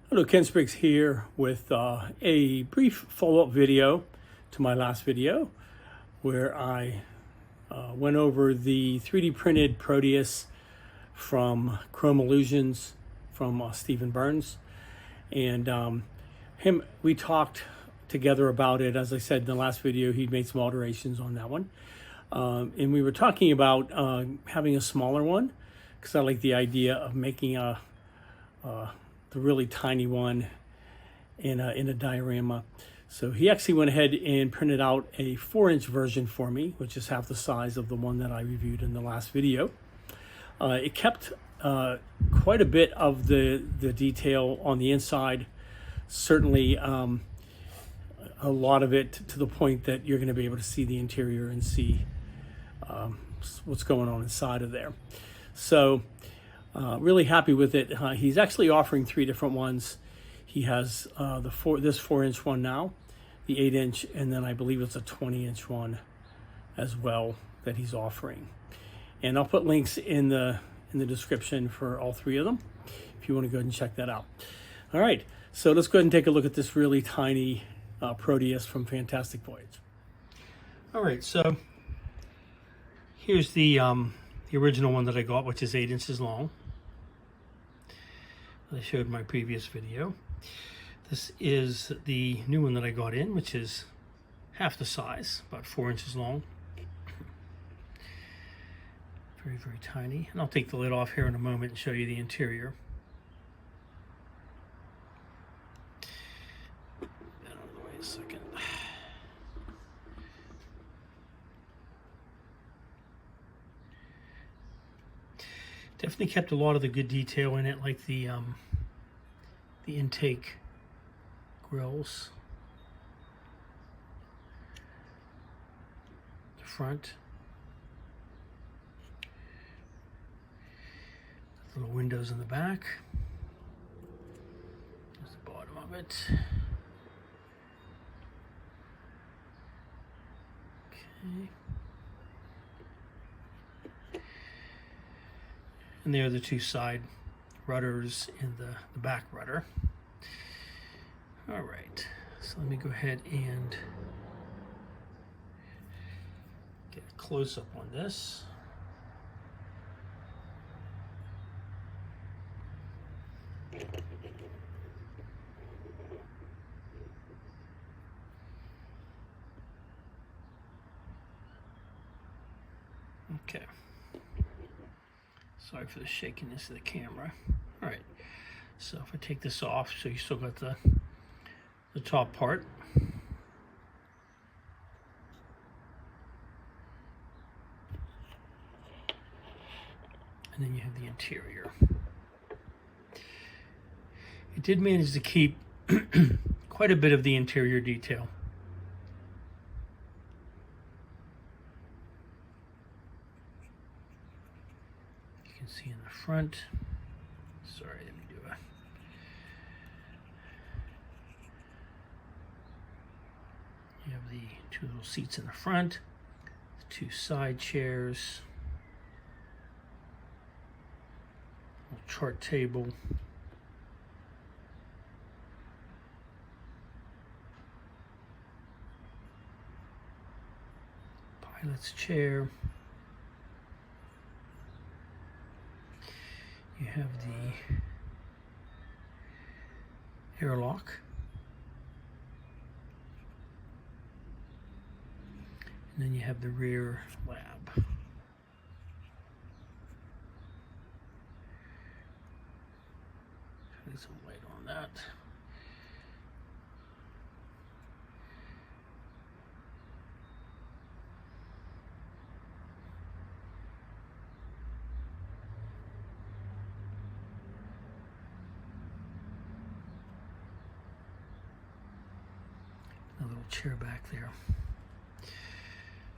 Hello, Ken Spriggs here with a brief follow-up video to my last video where I went over the 3D printed Proteus from Chrome Illusions from Stephen Burns. And we talked together about it. As I said in the last video, he made some alterations on that one. And we were talking about having a smaller one because I like the idea of making the really tiny one in a diorama. So he actually went ahead and printed out a 4-inch version for me, which is half the size of the one that I reviewed in the last video. It kept quite a bit of the detail on the inside, certainly a lot of it to the point that you're going to be able to see the interior and see what's going on inside of there. So really happy with it. He's actually offering 3 different ones. He has this 4-inch one now, the 8-inch, and then I believe it's a 20-inch one as well that he's offering. And I'll put links in the description for all 3 of them if you want to go ahead and check that out. All right, so let's go ahead and take a look at this really tiny Proteus from Fantastic Voyage. All right, so here's the original one that I got, which is 8 inches long. I showed in my previous video. This is the new one that I got in, which is half the size, about 4 inches long. Very, very tiny. And I'll take the lid off here in a moment and show you the interior. Wait a second. Definitely kept a lot of the good detail in it, like the intake grills, the front, the little windows in the back. There's the bottom of it. Okay. And there are the 2 side rudders and the back rudder. All right, so let me go ahead and get a close-up on this. Okay. Sorry for the shakiness of the camera. All right, so if I take this off, so you still got the top part. And then you have the interior. It did manage to keep quite a bit of the interior detail. See in the front. Sorry, let me do a. You have the 2 little seats in the front, the 2 side chairs, little chart table, pilot's chair. You have the airlock. And then you have the rear lab. Put some light on that. A little chair back there.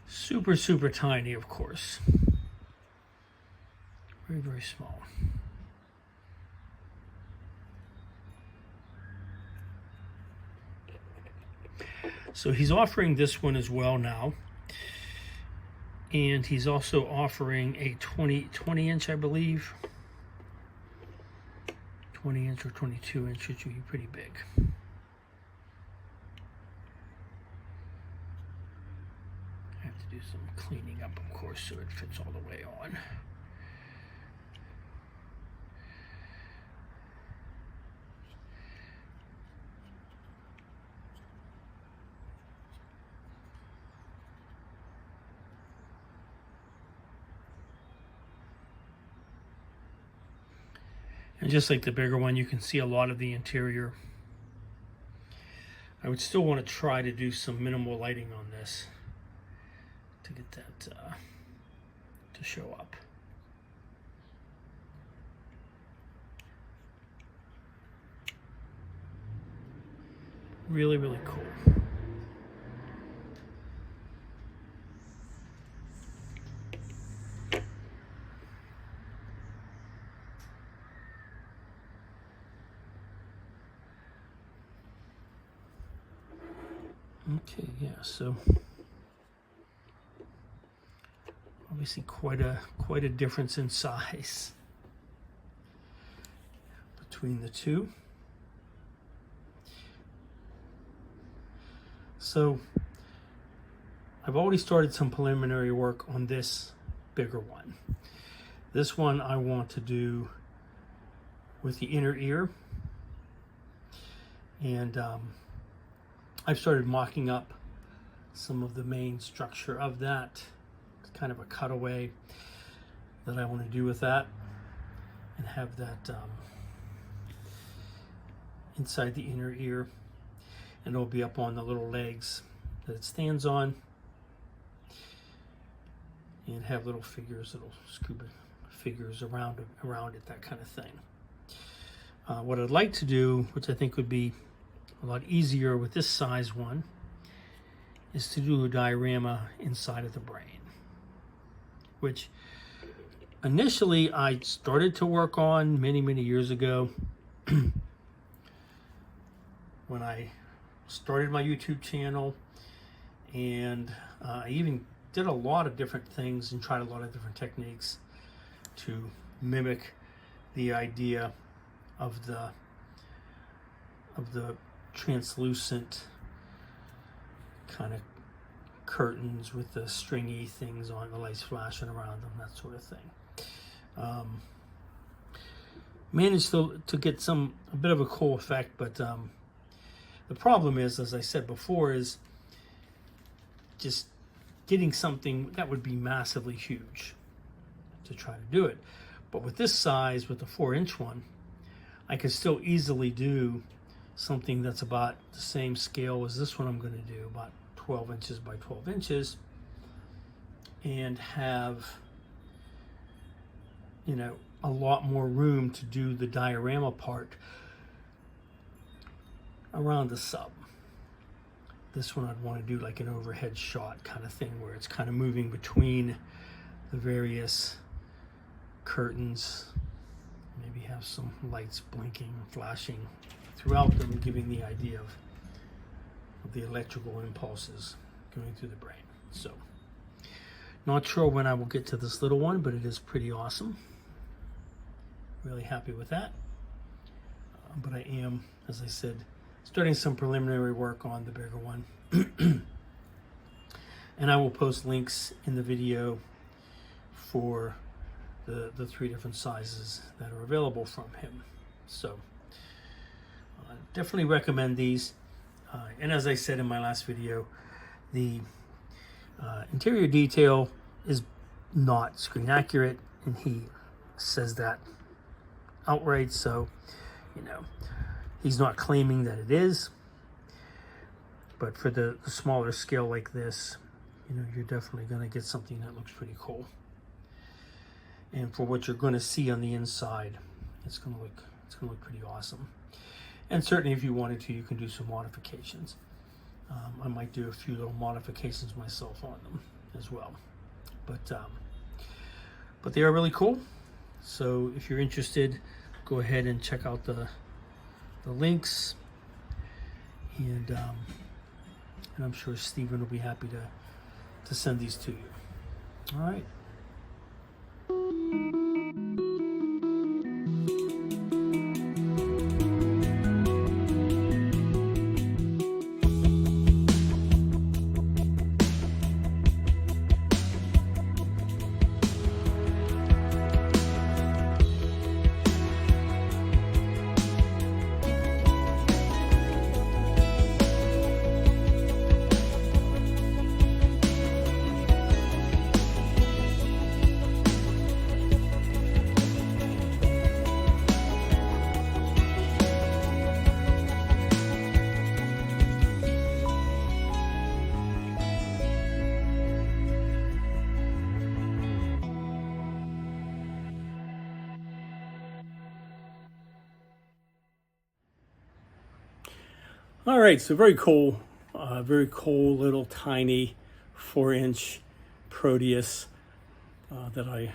Super, super tiny, of course. Very, very small. So he's offering this one as well now. And he's also offering a 20 inch, I believe. 20-inch or 22-inch, which would be pretty big. I have to do some cleaning up, of course, so it fits all the way on. And just like the bigger one, you can see a lot of the interior. I would still want to try to do some minimal lighting on this to get that to show up. Really, really cool. Okay, yeah, so obviously quite a difference in size between the two. So I've already started some preliminary work on this bigger one. This one I want to do with the inner ear, and I've started mocking up some of the main structure of that. It's kind of a cutaway that I want to do with that, and have that inside the inner ear, and it'll be up on the little legs that it stands on, and have little figures, little scuba figures around it, that kind of thing. What I'd like to do, which I think would be a lot easier with this size one, is to do a diorama inside of the brain, which initially I started to work on many years ago when I started my YouTube channel, and I even did a lot of different things and tried a lot of different techniques to mimic the idea of the translucent kind of curtains with the stringy things on, the lights flashing around them, that sort of thing. Managed to get a bit of a cool effect, but the problem is, as I said before, is just getting something that would be massively huge to try to do it. But with this size, with the 4-inch one, I could still easily do something that's about the same scale as this one I'm going to do, about 12 inches by 12 inches, and have, you know, a lot more room to do the diorama part around the sub. This one I'd want to do like an overhead shot kind of thing, where it's kind of moving between the various curtains, maybe have some lights blinking, flashing throughout them, giving the idea of the electrical impulses going through the brain. So, not sure when I will get to this little one, but it is pretty awesome. Really happy with that. But I am, as I said, starting some preliminary work on the bigger one. And I will post links in the video for the 3 different sizes that are available from him. So definitely recommend these. And as I said in my last video, the interior detail is not screen accurate, and he says that outright. So, you know, he's not claiming that it is. But for the smaller scale like this, you know, you're definitely going to get something that looks pretty cool. And for what you're going to see on the inside, it's going to look pretty awesome. And certainly, if you wanted to, you can do some modifications. I might do a few little modifications myself on them as well. But they are really cool. So if you're interested, go ahead and check out the links, and I'm sure Stephen will be happy to send these to you. All right. All right, so very cool little tiny 4-inch Proteus that I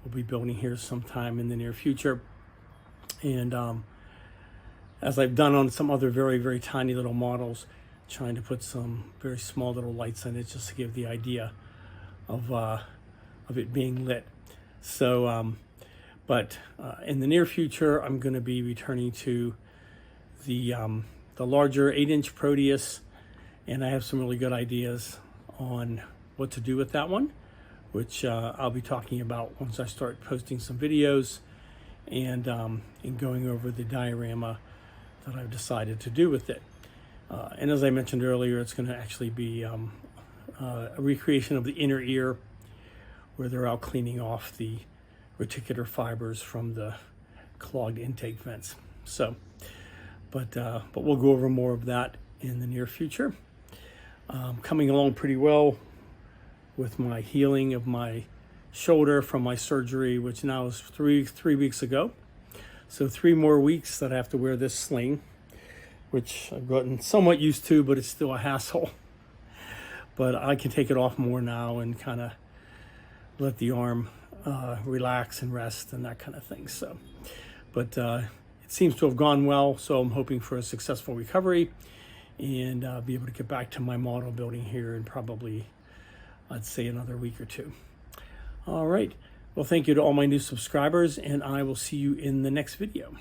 will be building here sometime in the near future. And as I've done on some other very, very tiny little models, trying to put some very small little lights in it just to give the idea of it being lit. So, but in the near future, I'm going to be returning to the larger 8-inch Proteus, and I have some really good ideas on what to do with that one, which I'll be talking about once I start posting some videos and going over the diorama that I've decided to do with it. And as I mentioned earlier, it's going to actually be a recreation of the inner ear, where they're out cleaning off the reticular fibers from the clogged intake vents. So, but we'll go over more of that in the near future. Coming along pretty well with my healing of my shoulder from my surgery, which now is three weeks ago. So 3 more weeks that I have to wear this sling, which I've gotten somewhat used to, but it's still a hassle. But I can take it off more now and kind of let the arm relax and rest and that kind of thing. So, but it seems to have gone well, so I'm hoping for a successful recovery and be able to get back to my model building here in probably, I'd say, another week or 2. All right. Well, thank you to all my new subscribers, and I will see you in the next video.